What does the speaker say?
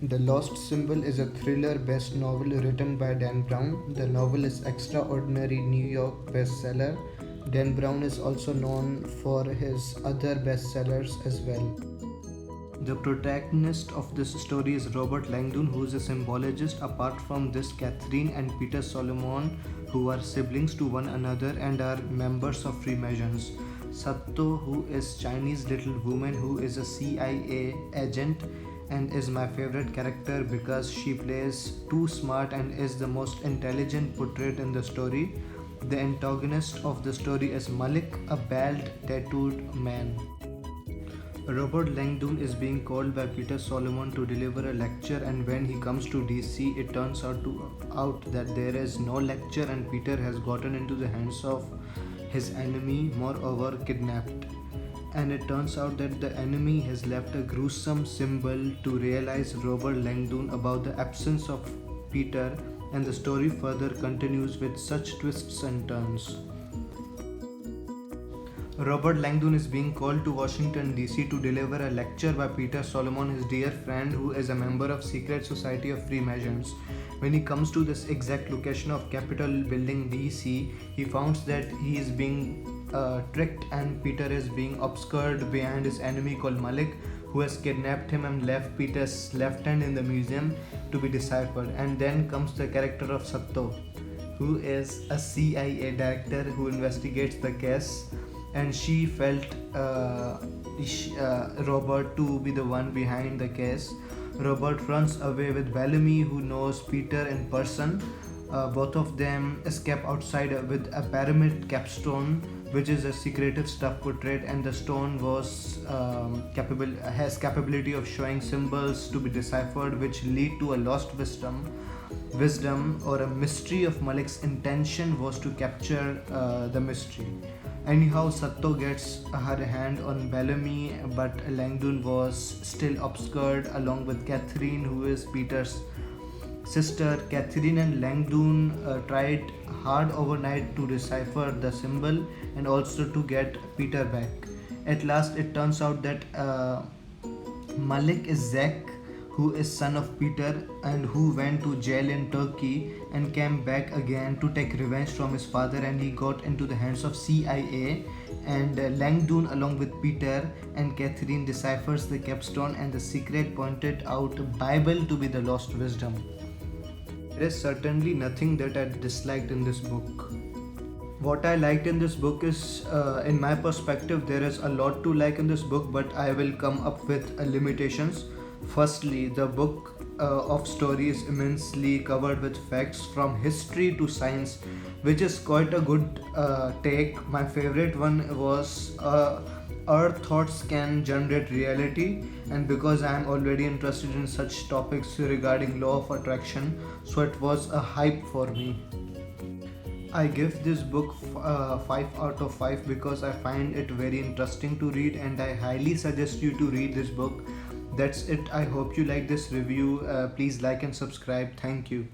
The Lost Symbol is a thriller based novel written by Dan Brown. The novel is extraordinary New York bestseller. Dan Brown is also known for his other bestsellers as well. The protagonist of this story is Robert Langdon, who is a symbologist. Apart from this, Catherine and Peter Solomon, who are siblings to one another and are members of Freemasons. Sato, who is Chinese little woman who is a CIA agent and is my favorite character because she plays too smart and is the most intelligent portrait in the story. The antagonist of the story is Malik, a bald, tattooed man. Robert Langdon is being called by Peter Solomon to deliver a lecture, and when he comes to DC, it turns out that there is no lecture and Peter has gotten into the hands of his enemy, moreover kidnapped. And it turns out that the enemy has left a gruesome symbol to realize Robert Langdon about the absence of Peter, and the story further continues with such twists and turns. Robert Langdon is being called to Washington DC to deliver a lecture by Peter Solomon, his dear friend who is a member of Secret Society of Freemasons. When he comes to this exact location of Capitol Building DC, he finds that he is being tricked and Peter is being obscured behind his enemy called Malik, who has kidnapped him and left Peter's left hand in the museum to be deciphered. And then comes the character of Sato, who is a CIA director who investigates the case, and she felt Robert to be the one behind the case. Robert runs away with Bellamy, who knows Peter in person. Both of them escape outside with a pyramid capstone, which is a secretive stuff portrait, and the stone was has capability of showing symbols to be deciphered, which lead to a lost wisdom or a mystery of Malik's intention was to capture the mystery. Anyhow, Sato gets her hand on Bellamy, but Langdon was still obscured along with Catherine, who is Peter's sister. Catherine and Langdon tried hard overnight to decipher the symbol and also to get Peter back. At last, it turns out that Malik is Zack, who is son of Peter and who went to jail in Turkey and came back again to take revenge from his father, and he got into the hands of CIA, and Langdon along with Peter and Catherine deciphers the capstone, and the secret pointed out Bible to be the lost wisdom. There is certainly nothing that I disliked in this book. What I liked in this book is, in my perspective, there is a lot to like in this book, but I will come up with limitations. Firstly, the book of story is immensely covered with facts from history to science, which is quite a good take. My favorite one was our thoughts can generate reality, and because I am already interested in such topics regarding law of attraction, so it was a hype for me. I give this book 5 out of 5 because I find it very interesting to read, and I highly suggest you to read this book. That's it. I hope you like this review. Please like and subscribe. Thank you.